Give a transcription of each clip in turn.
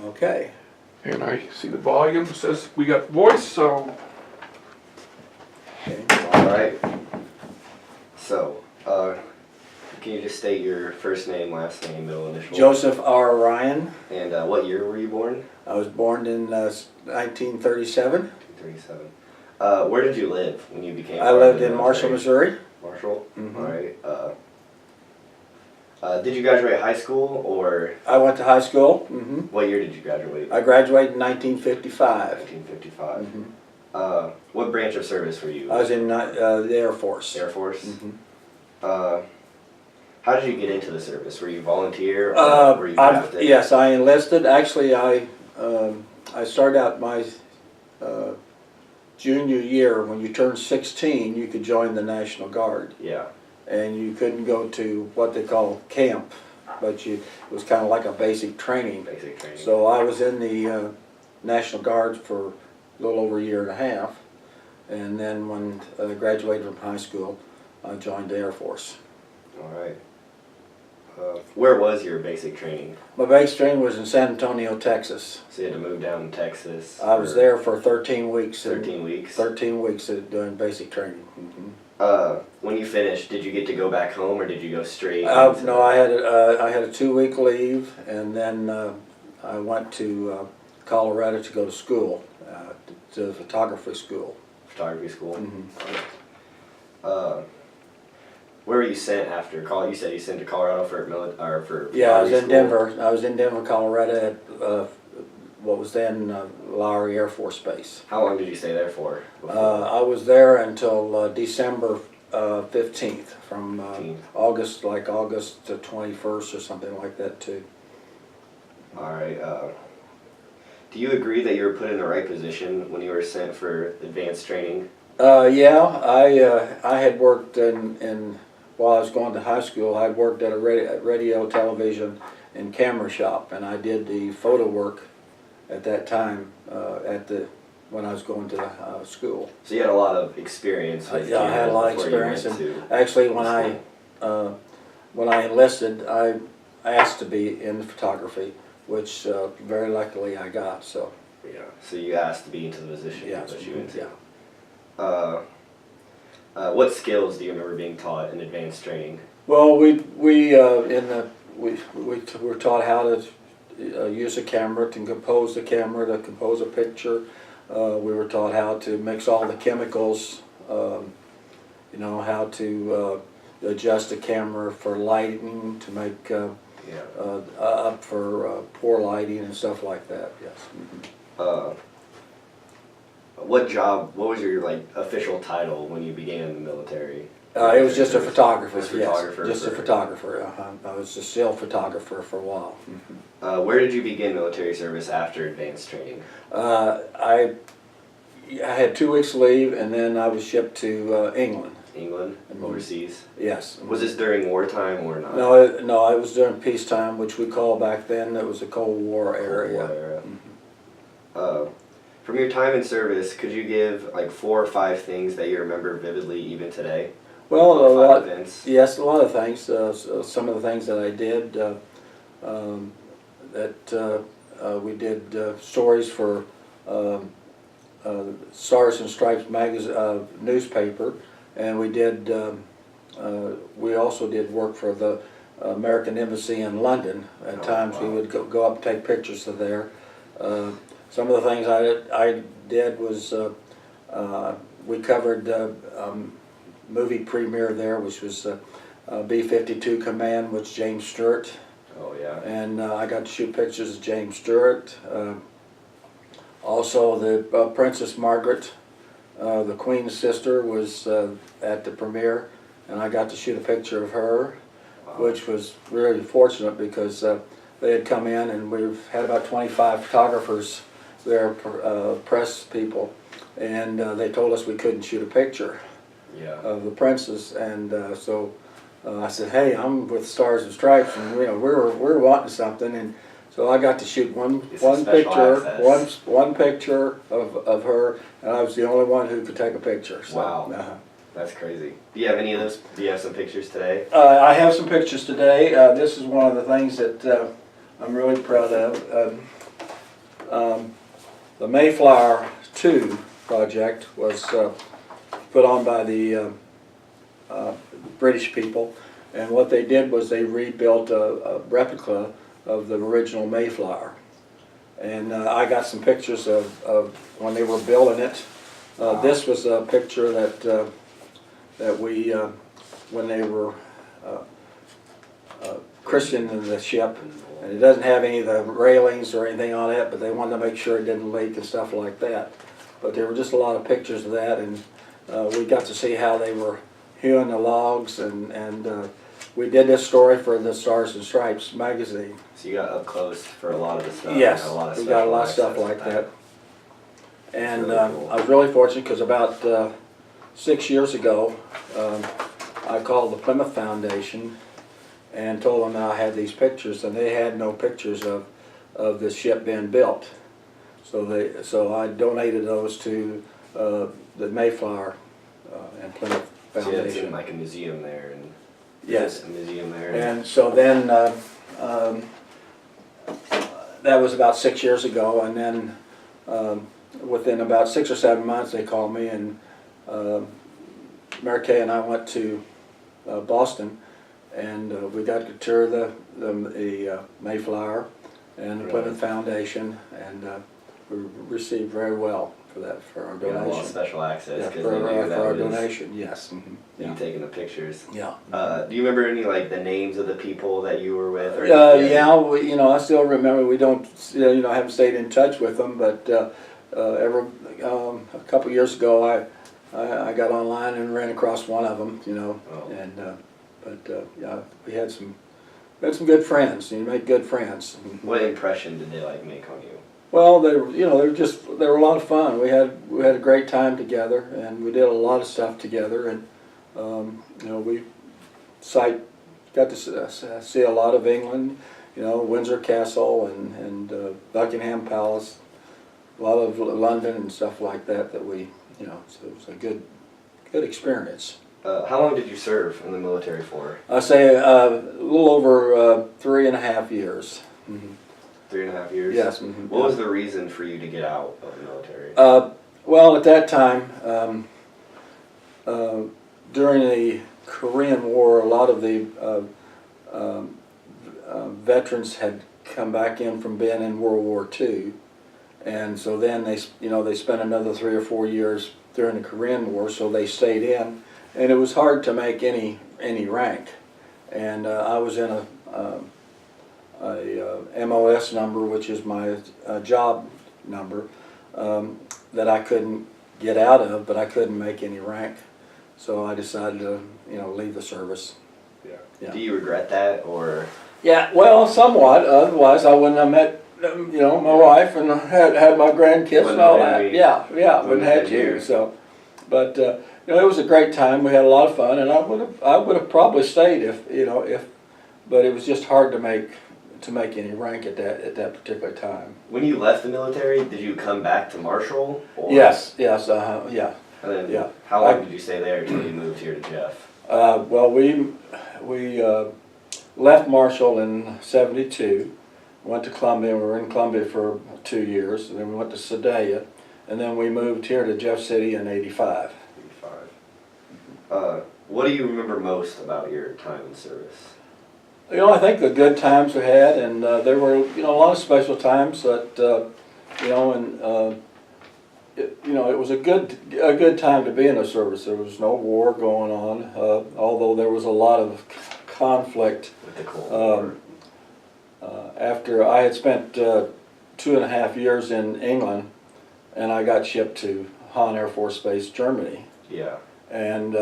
Okay. And I see the volume says we got voice, so Okay. All right. So, can you just state your first name, last name, middle initial? Joseph R. Ryan. And what year were you born? I was born in 1937. 1937. Where did you live when you became? I lived in Marshall, Missouri. Marshall. Mhm. All right. Did you graduate high school or I went to high school. what year did you graduate? I graduated in 1955. 1955. Mhm. What branch of service were you? I was in the Air Force. Air Force. Mhm. How did you get into the service? Were you volunteer or were you drafted? Yes, I enlisted. Actually, I started out my junior year. When you turned 16, you could join the National Guard, Yeah. and you couldn't go to what they call camp, but it was kind of like a basic training. Basic training. So I was in the National Guard for a little over a year and a half, and then when I graduated from high school, I joined the Air Force. All right. Where was your basic training? My base training was in San Antonio, Texas. So you had to move down to Texas. I was there for 13 weeks. 13 weeks. 13 weeks doing basic training. When you finished, did you get to go back home or did you go straight? No, I had a 2-week leave, and then I went to Colorado to go to school, to photography school. Photography school. Mhm. Where were you sent after college? You said you sent to Colorado for for Yeah, I was in school? Denver. I was in Denver, Colorado, at what was then Lowry Air Force Base. How long did you stay there for? I was there until December 15th, from 15th. August 21st or something like that too. All right. Do you agree that you were put in the right position when you were sent for advanced training? Yeah, I had worked while I was going to high school. I worked at a radio, television, and camera shop, and I did the photo work at that time when I was going to school. So you had a lot of experience with Yeah, I had a lot of cameras before you experience, went and to actually school. when I enlisted, I asked to be in photography, which very luckily I got. So Yeah. So you asked to be into the position yeah, that you went to. yeah. What skills do you remember being taught in advanced training? Well, we were taught how to use a camera, to compose the camera, to compose a picture. We were taught how to mix all the chemicals. How to adjust the camera for lighting, to make up for poor lighting and stuff like that. Yes. Mm-hmm. What was your official title when you began in the military? It was just a photographer. Just Yes, photographer. just a photographer. I was a still photographer for a while. Mm-hmm. Where did you begin military service after advanced training? I had 2 weeks leave, and then I was shipped to England. England, Mhm. overseas. Yes. Was this during wartime or not? No, it was during peacetime, which we call back then. It was a Cold War area. Cold War era. Mhm. From your time in service, could you give 4 or 5 things that you remember vividly even today? Well, 4 or a 5 lot. events. Yes, a lot of things. Some of the things that I did. We did stories for Stars and Stripes newspaper, and we also did work for the American Embassy in London. At times we would go up and take pictures of there. Some of the things I did was we covered movie premiere there, which was B-52 Command, with James Stewart. Oh yeah. And I got to shoot pictures of James Stewart. Also, the Princess Margaret, the Queen's sister, was at the premiere, and I got to shoot a picture of her, which was really fortunate because they had come in, and we've had about 25 photographers there, press people, and they told us we couldn't shoot a picture of the princess, and so I said, "Hey, I'm with Stars and Stripes, and we're wanting something," and so I got to shoot one picture of her, and I was the only one who could take a picture. So, Wow. That's crazy. Do you have any of those? Do you have some pictures today? I have some pictures today. This is one of the things that I'm really proud of. The Mayflower 2 project was put on by the British people, and what they did was they rebuilt a replica of the original Mayflower. And I got some pictures of when they were building it. This was a picture that we, when they were christening the ship, and it doesn't have any of the railings or anything on it, but they wanted to make sure it didn't leak and stuff like that. But there were just a lot of pictures of that, and we got to see how they were hewing the logs, and we did this story for the Stars and Stripes magazine. So you got up close for a lot of the stuff. Yes, a lot of we got a lot of stuff like that. And I was really fortunate because about 6 years ago, I called the Plymouth Foundation and told them that I had these pictures, and they had no pictures of the ship being built. So I donated those to the Mayflower and Plymouth So Foundation. it's in like a museum there, and Yes. a museum there. And so then that was about 6 years ago, and then within about 6 or 7 months they called me, and Mary Kay and I went to Boston, and we got to tour the Mayflower and the Really? Plymouth Foundation, and we received very well for that, for our You got a lot of donation. special access Yeah, because for they knew that our was donation, yes. you taking the pictures. Yeah. Do you remember any like the names of the people that you were with? Or Yeah, we, I still remember. We don't, haven't stayed in touch with them, but a couple years ago, I got online and ran across one of them, Oh. and yeah, we had some good friends. You made good friends. What impression did they like make on you? Well, they were a lot of fun. We had a great time together, and we did a lot of stuff together, and we got to see a lot of England, Windsor Castle and Buckingham Palace, a lot of London and stuff like that. So it was a good experience. How long did you serve in the military for? I say a little over 3.5 years. Mm-hmm. 3.5 years? Yes. Mm-hmm. What was the reason for you to get out of the military? Well, at that time, during the Korean War, a lot of the veterans had come back in from being in World War II, and so then they spent another 3 or 4 years during the Korean War, so they stayed in, and it was hard to make any rank, and I was in a MOS number, which is my job number, that I couldn't get out of, but I couldn't make any rank, so I decided to leave the service. Yeah. Do you regret that, or? Yeah, well, somewhat. Otherwise, I wouldn't have met my wife and had my grandkids and all that. Yeah, wouldn't have had you. So, but it was a great time. We had a lot of fun, and I would have probably stayed if but it was just hard to make any rank at that particular time. When you left the military, did you come back to Marshall? Or? Yes, yeah. And then Yeah. how long did you stay there until you moved here to Jeff? Well, we left Marshall in '72, went to Columbia. We were in Columbia for 2 years, and then we went to Sedalia, and then we moved here to Jeff City in '85. 85. What do you remember most about your time in service? I think the good times we had, and there were a lot of special times that it was a good time to be in the service. There was no war going on, although there was a lot of conflict. With the Cold War. After I had spent 2.5 years in England, and I got shipped to Hahn Air Force Base, Germany. Yeah. And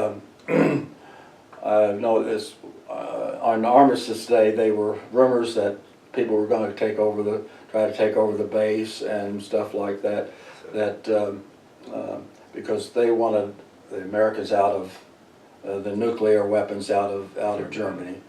I know this on Armistice Day, they were rumors that people were going to try to take over the base and stuff like that. Because they wanted the Americans out of the nuclear weapons out of Germany.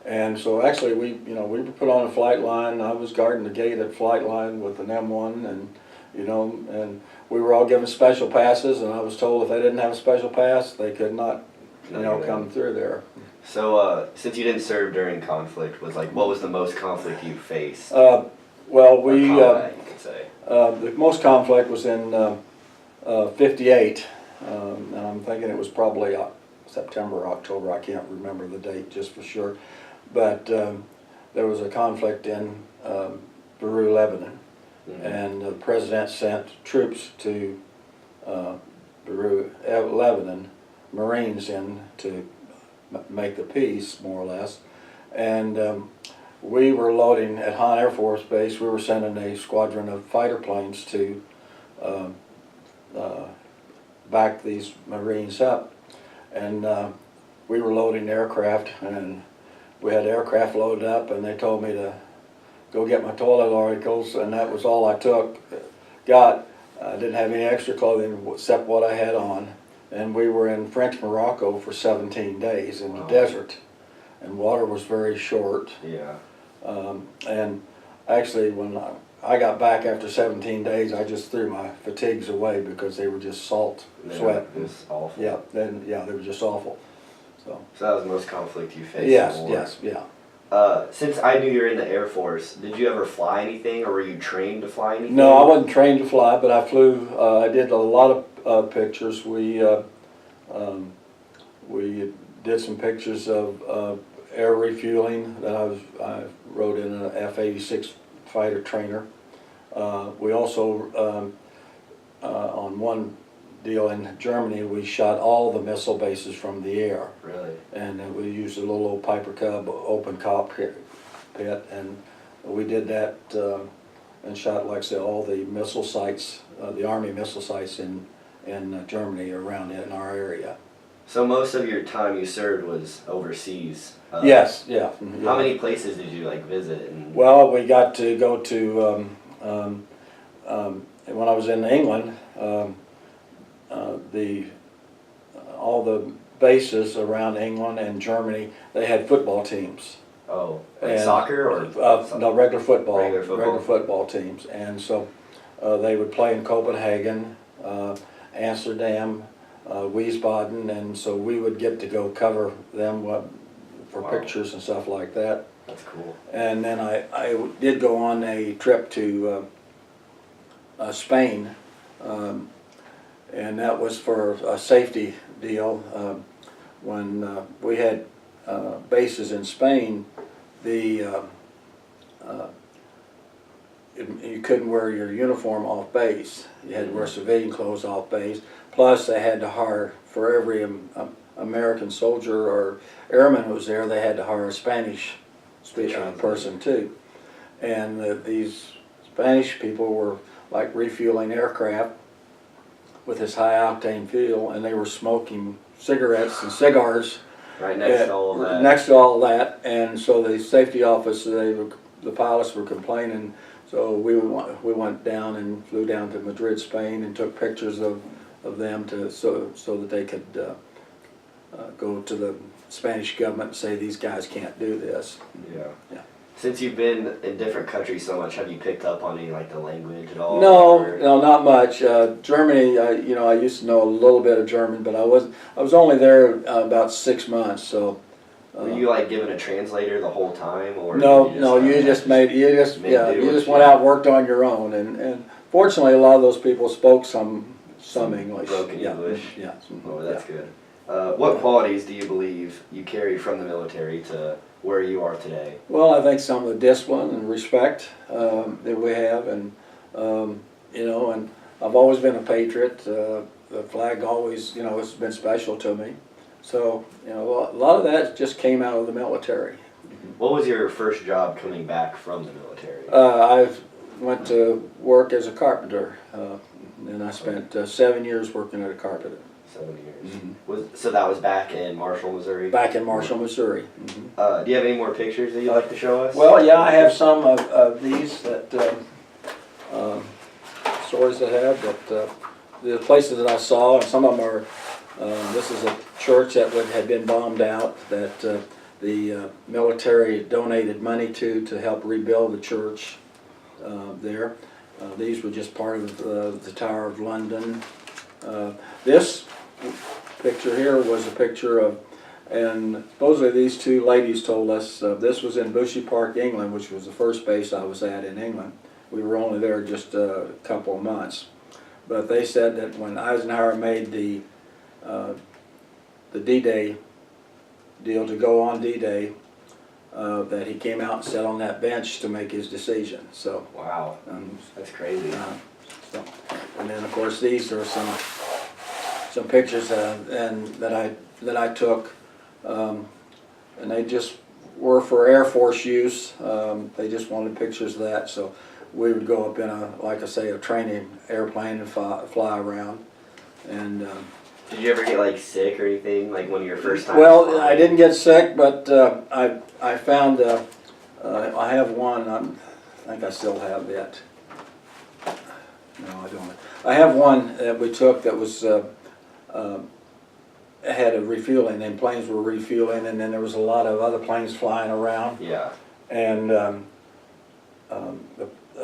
And so actually we were put on a flight line. I was guarding the gate at flight line with an M1, and and we were all given special passes, and I was told if they didn't have a special pass, they could not come through there. So since you didn't serve during conflict, what was the most conflict you faced? Well, Or we combat, you could say. The most conflict was in 58, and I'm thinking it was probably September or October. I can't remember the date just for sure. But there was a conflict in Beirut, Lebanon, and the president sent troops to Beirut, Lebanon, Marines in to make the peace, more or less. And we were loading at Hahn Air Force Base. We were sending a squadron of fighter planes to back these Marines up, and we were loading aircraft, and we had aircraft loaded up, and they told me to go get my toilet articles, and that was all I got. I didn't have any extra clothing except what I had on, and we were in French Morocco for 17 days in the desert, and water was very short. Yeah. And actually, when I got back after 17 days, I just threw my fatigues away because they were just salt, sweat. It was awful. Yeah, they were just awful. So that was the most conflict you faced? yes, in the war. yes, yeah. Since I knew you were in the Air Force, did you ever fly anything, or were you trained to fly anything? No, I wasn't trained to fly, but I flew. I did a lot of pictures. We did some pictures of air refueling that I rode in an F-86 fighter trainer. We also on one deal in Germany, we shot all the missile bases from the air. Really? And we used a little old Piper Cub open cockpit, and we did that and shot, like I said, all the missile sites, the Army missile sites in Germany around in our area. So most of your time you served was overseas? Yes, yeah. Mm-hmm. How many places did you visit? Well, we got to go to, when I was in England, all the bases around England and Germany, they had football teams. Oh, like And, soccer or? No, regular football. Regular football teams. And so they would play in Copenhagen, Amsterdam, Wiesbaden, and so we would get to go cover them for pictures and stuff like that. That's cool. And then I did go on a trip to Spain, and that was for a safety deal. When we had bases in Spain, you couldn't wear your uniform off base. You had to wear civilian clothes off base. Plus, they had to hire, for every American soldier or airman who was there, they had to hire a Spanish person too. And these Spanish people were like refueling aircraft with this high octane fuel, and they were smoking cigarettes and cigars right next to all of that. Next to all that, and so the safety office, the pilots were complaining. So we went down and flew down to Madrid, Spain, and took pictures of them so that they could go to the Spanish government and say these guys can't do this. Yeah. Yeah. Since you've been in different countries so much, have you picked up on any the language at all? No, not much. Germany, I used to know a little bit of German, but I was only there about 6 months. So. Were you given a translator the whole time, or you just went out and worked on your own, and fortunately a lot of those people spoke some English. Broken English. Yeah. Oh, that's good. What qualities do you believe you carried from the military to where you are today? Well, I think some of the discipline and respect that we have, and and I've always been a patriot. The flag always, has been special to me. So, a lot of that just came out of the military. What was your first job coming back from the military? I went to work as a carpenter, and I spent 7 years working as a carpenter. 7 years. Mm-hmm. So that was back in Marshall, Missouri? Back in Marshall, Missouri. Mm-hmm. Do you have any more pictures that you'd like to show us? Well, yeah, I have some of these that stories I have, but the places that I saw, and some of them are. This is a church that had been bombed out that the military donated money to help rebuild the church there. These were just part of the Tower of London. This picture here was a picture of, and supposedly these two ladies told us, this was in Bushy Park, England, which was the first base I was at in England. we were only there just a couple of months. But they said that when Eisenhower made the D-Day deal to go on D-Day, that he came out and sat on that bench to make his decision. So, Wow, that's crazy. so, and then of course these are some pictures that I took, and they just were for Air Force use. They just wanted pictures of that, so we would go up in like I say, a training airplane and fly around. And Did you ever get like sick or anything, like one of your first times? well, I didn't get sick, but I found I have one. I think I still have that. No, I don't. I have one that we took that was had a refueling, and planes were refueling, and then there was a lot of other planes flying around. Yeah. And the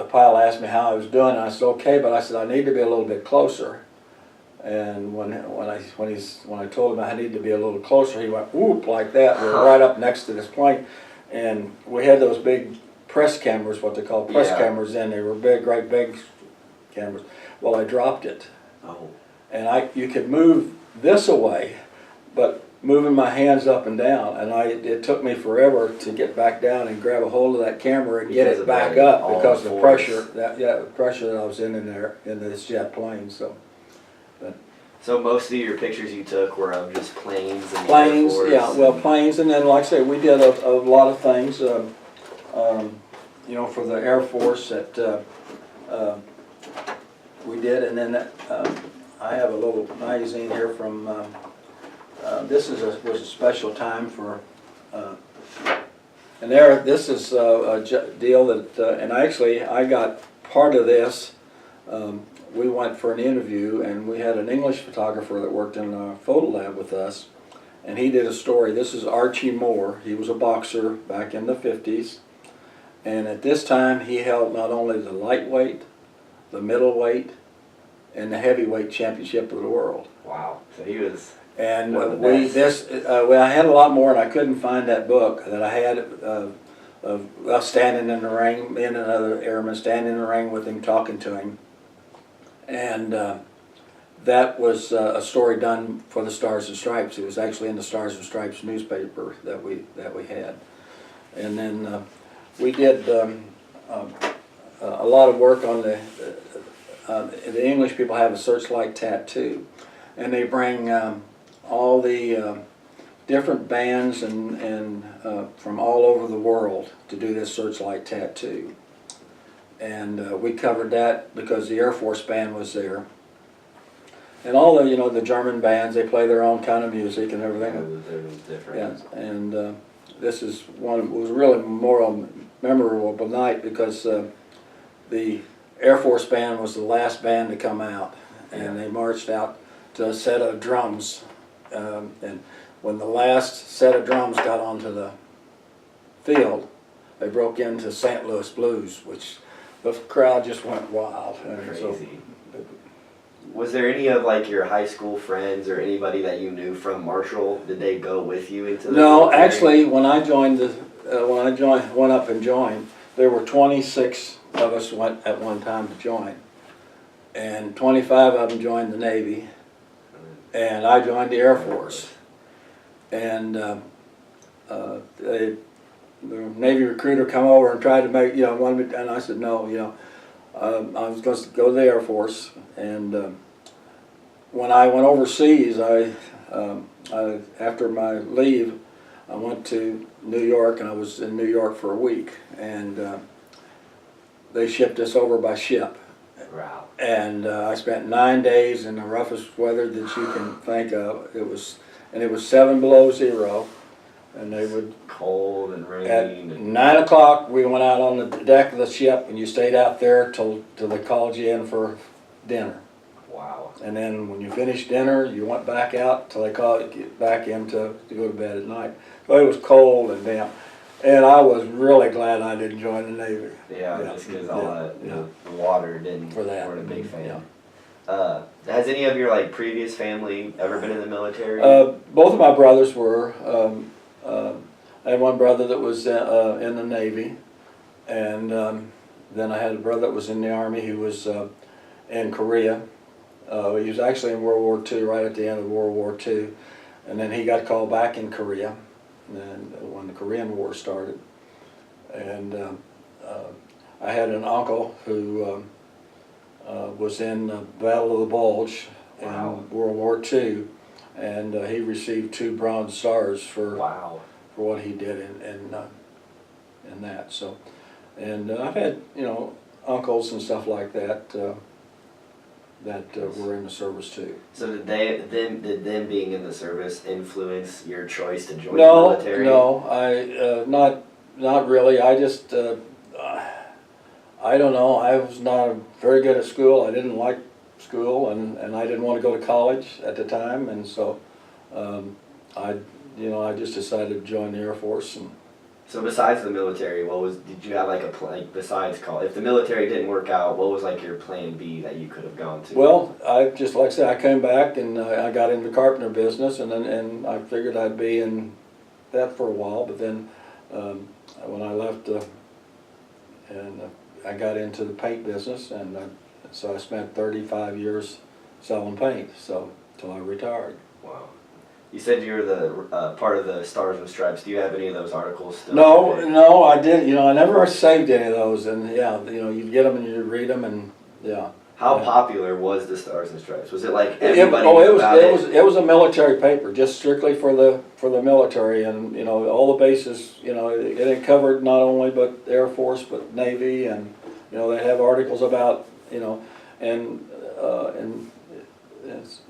pilot asked me how I was doing, and I said okay, but I said I need to be a little bit closer. And when I told him I needed to be a little closer, he went whoop like that. We were right up next to this plane, and we had those big press cameras, what they call press cameras, and they were big, great big cameras. Well, I dropped it, Oh. and you could move this away, but moving my hands up and down, and it took me forever to get back down and grab a hold of that camera and get Because it of back that, up all because the the force. pressure the pressure that I was in there in this jet plane. So most of your pictures you took were of just planes and Planes, Air Force yeah, well, planes, and then like I say, we did a lot of things, you know, for the Air Force that we did, and then I have a little magazine here from, this was a special time for, and this is a deal that, and actually I got part of this. We went for an interview, and we had an English photographer that worked in a photo lab with us, and he did a story. This is Archie Moore. He was a boxer back in the 50s, and at this time he held not only the lightweight, the middleweight, and the heavyweight championship of the world. Wow. So he was. And One of the best. well, I had a lot more, and I couldn't find that book that I had of us standing in the ring, me and another airman standing in the ring with him, talking to him. And that was a story done for the Stars and Stripes. It was actually in the Stars and Stripes newspaper that we had. And then we did a lot of work on the English people have a searchlight tattoo, and they bring all the different bands and from all over the world to do this searchlight tattoo. And we covered that because the Air Force band was there. And all the, you know, the German bands, they play their own kind of music and everything. It was different. Yeah, and this is one, it was really more memorable night because the Air Force band was the last band to come out, and they marched out to a set of drums. And when the last set of drums got onto the field, they broke into St. Louis Blues, which the crowd just went wild. And Crazy. so, Was there any of like your high school friends or anybody that you knew from Marshall? Did they go with you into the no, military? actually, when I joined went up and joined, there were 26 of us went at one time to join, and 25 of them joined the Navy, and I joined the Air Force, and the Navy recruiter come over and tried to make, you know, wanted me, and I said no, you know, I was going to go to the Air Force, and when I went overseas, after my leave, I went to New York, and I was in New York for a week, and they shipped us over by ship. Wow. And I spent 9 days in the roughest weather that you can think of. It was 7 below zero, and they would. Cold and rain. At And 9 o'clock, we went out on the deck of the ship, and you stayed out there till they called you in for dinner. wow. And then when you finished dinner, you went back out till they called you back in to go to bed at night. So it was cold and damp, and I was really glad I didn't join the Navy. Yeah, Yeah. just because all that Yeah. the water didn't. For that. Weren't a big fan. Yeah. Has any of your like previous family ever been in the military? Both of my brothers were. I had one brother that was in the Navy, and Then I had a brother that was in the Army. He was in Korea. He was actually in World War II, right at the end of World War II. And then he got called back in Korea, and when the Korean War started. And I had an uncle who was in the Battle of the Bulge Wow. in World War II, and he received 2 Bronze Stars for Wow. what he did in that. So, and I've had uncles and stuff like that that were in the service too. So did them being in the service influence your choice to join the No, military? no, I not really. I just I don't know. I was not very good at school. I didn't like school, and I didn't want to go to college at the time, and so I just decided to join the Air Force. And So besides the military, did you have like besides college? If the military didn't work out, what was like your plan B that you could have gone to? well, I just like I said, I came back and I got into the carpenter business, and I figured I'd be in that for a while. But then when I left, I got into the paint business, and so I spent 35 years selling paint. So till I retired. Wow. You said you were the part of the Stars and Stripes. Do you have any of those articles still? No, I did. I never saved any of those, and yeah, you'd get them and you'd read them, and yeah. How Yeah. popular was the Stars and Stripes? Was it like It everybody was knew about it was a military paper, just strictly for the military, and all the bases. It covered not only but Air Force but Navy, and they have articles about and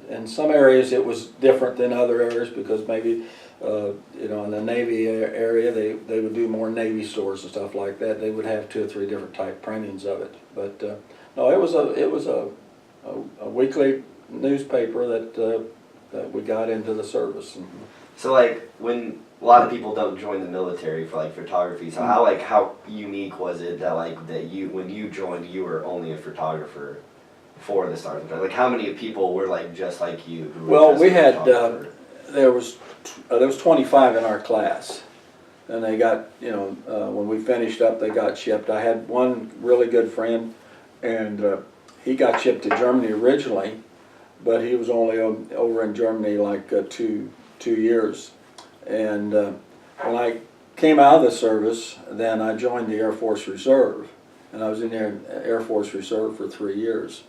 in some areas it was different than other areas because maybe in the Navy area they would do more Navy stores and stuff like that. They would have 2 or 3 different type printings of it, but no, it was a weekly newspaper that we got into the service. So like when a lot of people don't join the military for like photography, so how unique was it that when you joined you were only a photographer for the Stars and Stripes? Like how many people were like just like you? Who were Well, just we a had photographer? there was 25 in our class, and they got when we finished up they got shipped. I had one really good friend, and he got shipped to Germany originally, but he was only over in Germany like 2 years. And when I came out of the service, then I joined the Air Force Reserve, and I was in the Air Force Reserve for 3 years.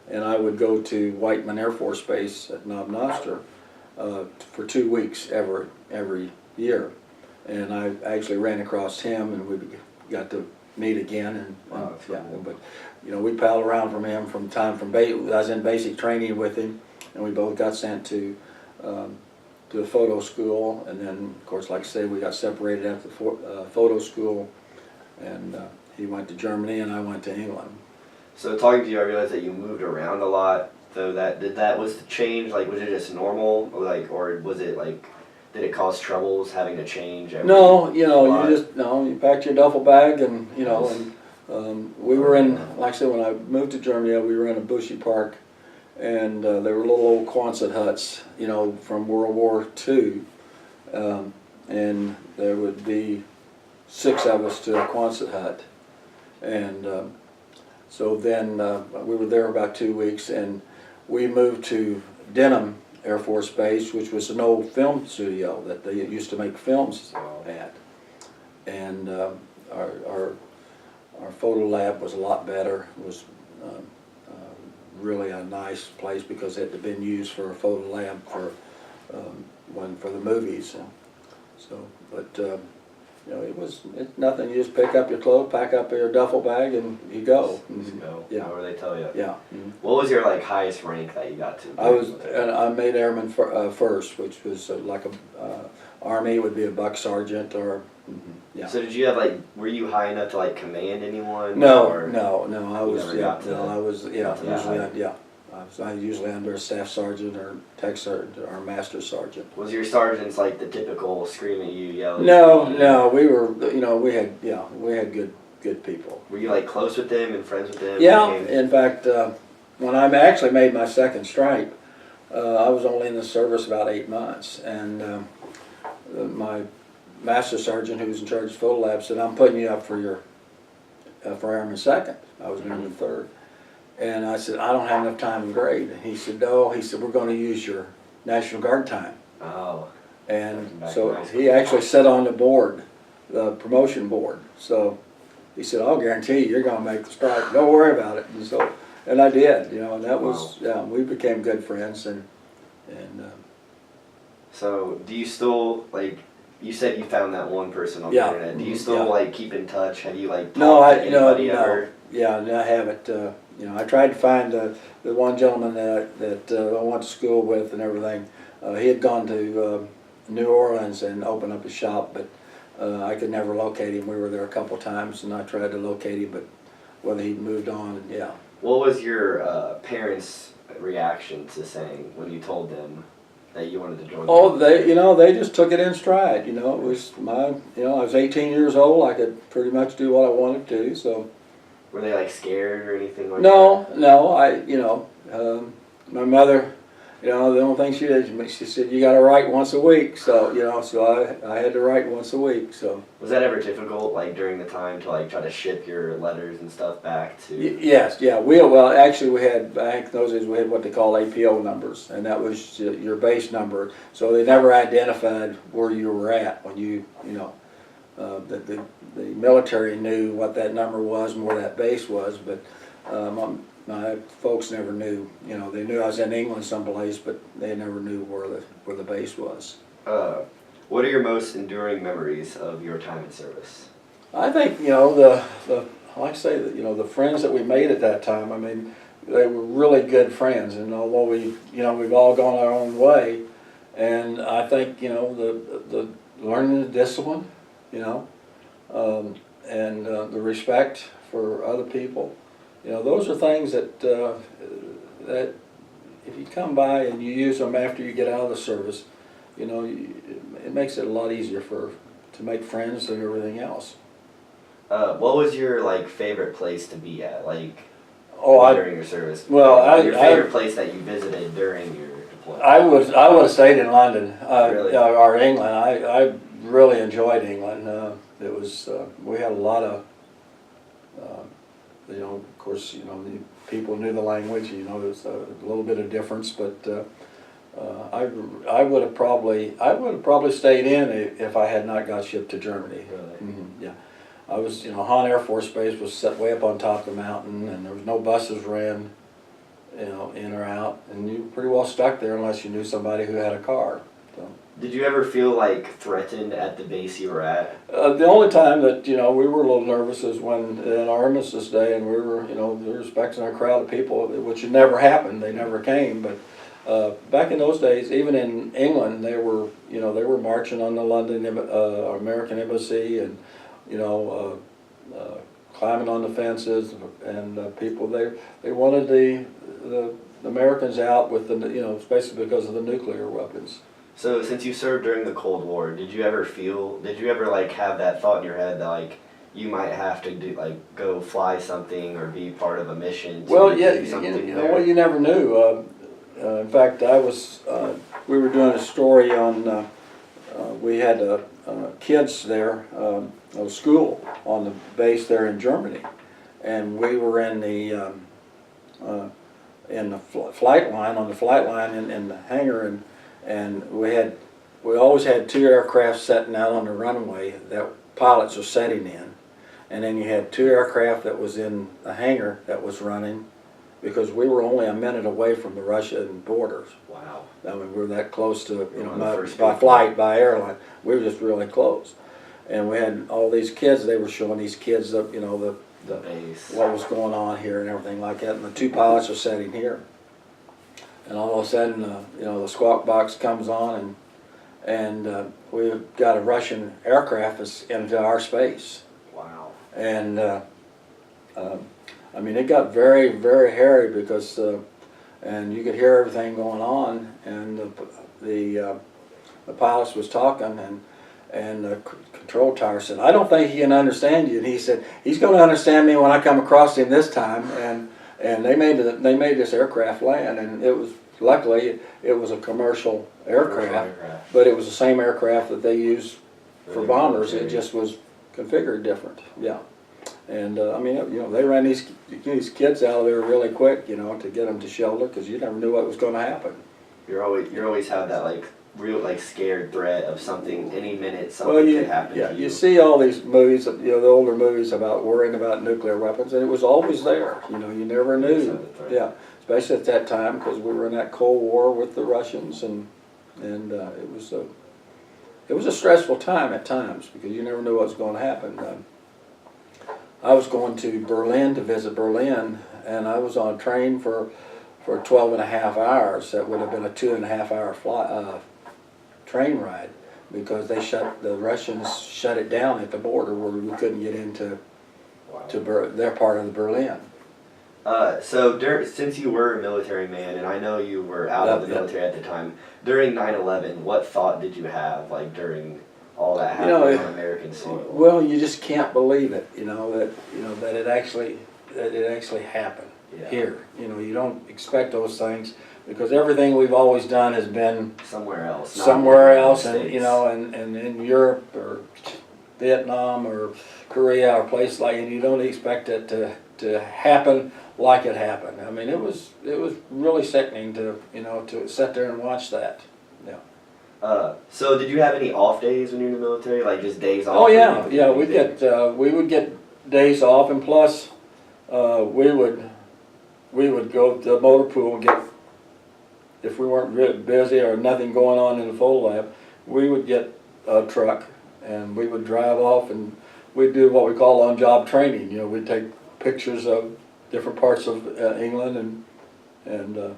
And I would go to Whiteman Air Force Base at Knob Noster for 2 weeks every year. And I actually ran across him, and we got to meet again. And Wow, that's yeah, cool. but we palled around from him I was in basic training with him, and we both got sent to a photo school, and then of course, like I say, we got separated after the photo school, and he went to Germany and I went to England. So talking to you, I realized that you moved around a lot. So was the change like, was it just normal, or was it like, did it cause troubles having to change? No, lot? you packed your duffel bag, and we were in, like I said, when I moved to Germany, we were in a Bushy Park, and there were little old Quonset huts, from World War II, and there would be 6 of us to a Quonset hut, and so then we were there about 2 weeks, and we moved to Denham Air Force Base, which was an old film studio that they used to make films at, and our photo lab was a lot better. It was really a nice place because it had been used for a photo lab for the movies. It's nothing. You just pick up your clothes, pack up your duffel bag, and you go. Just go, Yeah. however they tell you. Yeah. What was your highest rank that you got to? I made airman first, which was like Army would be a buck sergeant or yeah. So did you have were you high enough to command anyone? No. or- I was never got to- I was got to that usually height? I was usually under a staff sergeant or tech sergeant or master sergeant. Was your sergeants the typical scream at you, yell at you? No, we were we had good people. Were you close with them and friends with them? Yeah, Became- in fact, when I actually made my second stripe, I was only in the service about 8 months, and my master sergeant, who was in charge of photo lab, said, "I'm putting you up for your for Airman Second. I was number 3rd. And I said, I don't have enough time to grade. And he said, no, he said, we're gonna use your National Guard time. Oh. And Back so in high school. he actually sat on the board, the promotion board. So he said, I'll guarantee you, you're gonna make the strike. Don't worry about it. And so, and I did, you know, and that was, yeah, we became good friends. And So do you still, like, you said you found that one person on Yeah. the internet. Do you still Yeah. like keep in touch? Have you like talked no, to I, no, anybody ever? yeah, no, I haven't. You know, I tried to find the one gentleman that I went to school with and everything. He had gone to New Orleans and opened up a shop, but I could never locate him. We were there a couple times, and I tried to locate him, but whether he'd moved on, yeah. What was your parents' reaction to saying when you told them that you wanted to join? Oh, they just took it in stride. You know, it was I was 18 years old. I could pretty much do what I wanted to. So Were they like scared or anything like no, my mother, the only thing she did, she said you got to write once a week. So so I had to write once a week. So that? Was that ever difficult, like during the time, to like try to ship your letters and stuff back to? yes, yeah. Actually we had back in those days we had what they call APO numbers, and that was your base number. So they never identified where you were at when the military knew what that number was and where that base was, but my folks never knew. They knew I was in England someplace, but they never knew where the base was. What are your most enduring memories of your time in service? I think like I say that the friends that we made at that time. I mean, they were really good friends, and although we've all gone our own way, and I think the learning the discipline, and the respect for other people, those are things that if you come by and you use them after you get out of the service, it makes it a lot easier to make friends and everything else. What was your like favorite place to be at, like during your service? Well, your favorite place that you visited during your deployment? I would have stayed in London, Really? or England. I really enjoyed England. It was we had a lot of of course the people knew the language. There was a little bit of difference, but I would have probably stayed in if I had not got shipped to Germany. Really? Yeah. I was, Hahn Air Force Base was set way up on top of the mountain, and there was no buses ran, in or out, and you were pretty well stuck there unless you knew somebody who had a car. So. Did you ever feel like threatened at the base you were at? The only time that we were a little nervous is when in our Armistice Day, and we were expecting a crowd of people, which had never happened. They never came, but back in those days, even in England, they were marching on the London American Embassy and. Climbing on the fences, and people they wanted the Americans out with basically because of the nuclear weapons. So since you served during the Cold War, did you ever like have that thought in your head that like you might have to go fly something or be part of a mission? Do something well, you never knew. In fact, we were doing a story on. We had kids there, a school on the base there in Germany, and we were in the flight line in the hangar, and we always had 2 aircraft sitting out on the runway that pilots were sitting in, and then you had 2 aircraft that was in the hangar that was running, because we were only a minute away from the Russian borders. Wow. I mean, we were that close to, by flight, by airline. We were just really close. And we had all these kids, they were showing these kids the base. what was going on here and everything like that. And the 2 pilots are sitting here. And all of a sudden, the squawk box comes on, and we've got a Russian aircraft that's into our space. Wow. And I mean, it got very, very hairy because, and you could hear everything going on, and the pilot was talking, and the control tower said, "I don't think he can understand you." And he said, "He's going to understand me when I come across him this time." And they made this aircraft land, and luckily it was a commercial aircraft, but it was the same aircraft that they use for bombers. It just was configured different. Yeah. And I mean, you know, they ran these kids out of there really quick, you know, to get them to shelter because you never knew what was going to happen. You're always have that like real like scared threat of something any minute something Well, could happen yeah, to you. you see all these movies, you know, the older movies about worrying about nuclear weapons, and it was always there. You know, you never knew. Yeah, especially at that time because we were in that Cold War with the Russians, and it was a stressful time at times because you never knew what was going to happen. I was going to Berlin to visit Berlin, and I was on a train for 12 and a half hours. That would have been a 2.5 hour train ride because the Russians shut it down at the border where we couldn't get into their part of Berlin. Since you were a military man, and I know you were out of the military at the time, during 9/11, what thought did you have, like during all that happening on American soil? Well, you just can't believe it, that it actually happened here. You know, you don't expect those things because everything we've always done has been Somewhere else. and in Europe or Vietnam or Korea or places like, and you don't expect it to happen like it happened. I mean, it was really sickening to sit there and watch that. Yeah. So did you have any off days when you were in the military, like just days off? Oh yeah, yeah. We would get days off, and plus we would go to the motor pool and get, if we weren't really busy or nothing going on in the photo lab, we would get a truck and we would drive off and we'd do what we call on-job training. You know, we'd take pictures of different parts of England and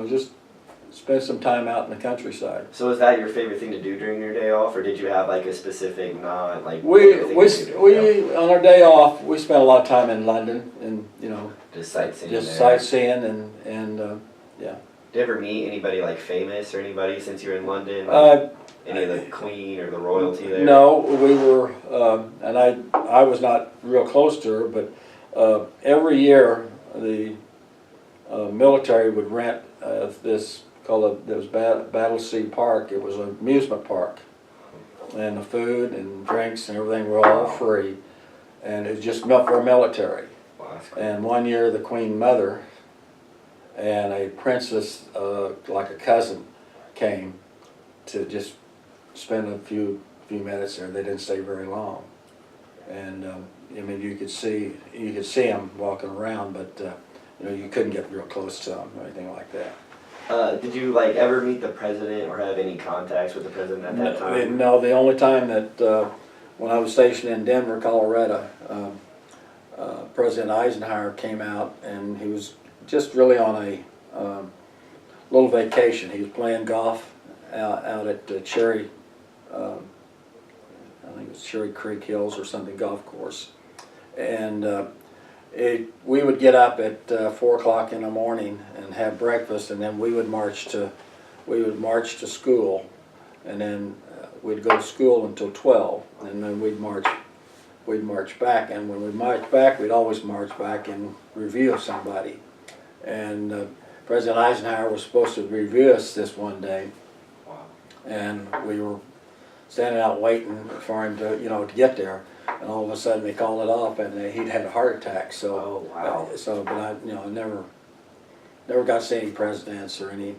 just spend some time out in the countryside. So was that your favorite thing to do during your day off, or did you have like a specific We on our day off we spent a lot of time in London and just sightseeing? And yeah. Did you ever meet anybody like famous or anybody since you were in London? Any of the Queen or the royalty there? No, we were, and I was not real close to her, but every year the military would rent this called Battlesea Park. It was an amusement park, and the food and drinks and everything were all free, and it was just meant for military. Wow, that's cool. And one year the Queen Mother and a princess, like a cousin, came to just spend a few minutes there. They didn't stay very long, and I mean you could see them walking around, but you couldn't get real close to them or anything like that. Did you ever meet the president or have any contacts with the president at that time? No, the only time that when I was stationed in Denver, Colorado, President Eisenhower came out and he was just really on a little vacation. He was playing golf out at Cherry, I think it was Cherry Creek Hills or something golf course, and we would get up at 4 o'clock in the morning and have breakfast, and then we would march to school, and then we'd go to school until 12, and then we'd march back, and when we marched back, we'd always march back in review of somebody, and President Eisenhower was supposed to review us this one day. And we were standing out waiting for him to get there, and all of a sudden they called it off, and he'd had a heart attack. So, oh, wow. But I never got to see any presidents or any,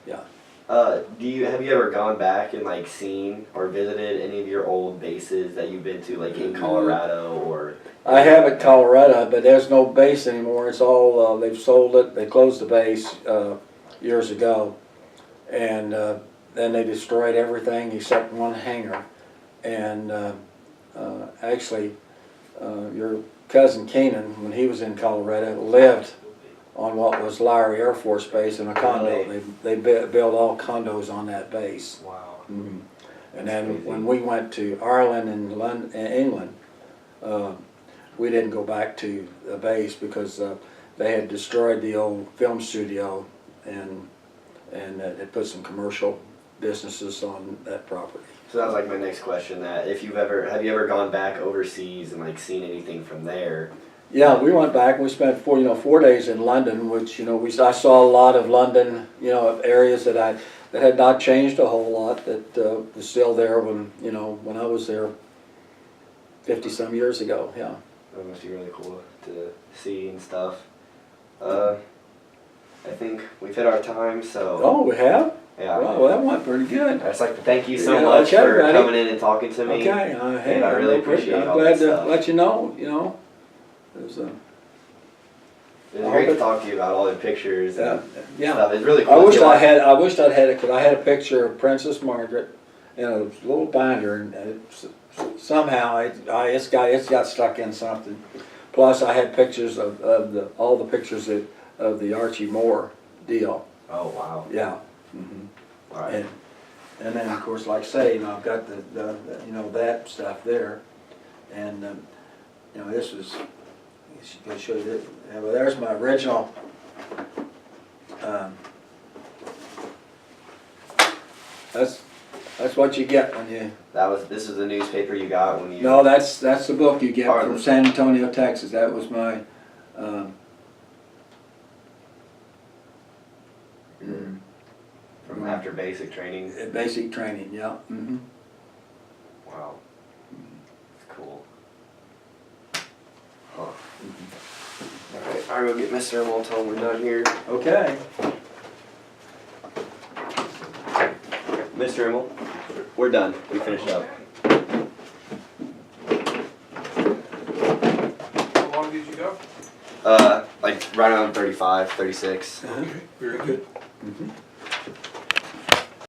yeah. Have you ever gone back and seen or visited any of your old bases that you've been to, in Colorado or? I have at Colorado, but there's no base anymore. It's all they've sold it. They closed the base years ago, and then they destroyed everything except one hangar. And actually, your cousin Keenan, when he was in Colorado, lived on what was Lowry Air Force Base in a condo. They built all condos on that base. Wow. Mm-hmm. And then when we went to Ireland and London, England, we didn't go back to the base because they had destroyed the old film studio and it put some commercial businesses on that property. So that was my next question. That have you ever gone back overseas and seen anything from there? Yeah, we went back and we spent 4 days in London, which I saw a lot of London, areas that had not changed a whole lot, that was still there when I was there 50-some years ago, yeah. That must be really cool to see and stuff. I think we've hit our time, so Oh, we have? yeah. Well, that went pretty good. I'd just like to thank you so Yeah, much okay, for buddy. coming in and talking to me. Okay, hey, I really I'm appreciate all glad this to stuff. let you know, it was, It was great to talk to you about all the pictures and yeah. stuff. It's really cool. I to wished see a lot- I wished I'd had it, cause I had a picture of Princess Margaret in a little binder, and somehow it's got stuck in something. Plus, I had pictures of all the pictures of the Archie Moore deal. Oh wow. Yeah. Mhm. All right. And then, of course, like I say, I've got the that stuff there, and this was. I'll show you this. Yeah, well, there's my original. That's what you get when you. This is the newspaper you got when you. No, that's the book you get Pardon? from San Antonio, Texas. That was my. From after basic training. Basic training, yeah. Mm-hmm. Wow. It's cool. Huh. Alright, I'll go get Mr. Earl and tell him we're done here. Okay. Mr. Earl, we're done. We finished up. How long did you go? Like right around 35, 36. Okay, very good. Mm-hmm.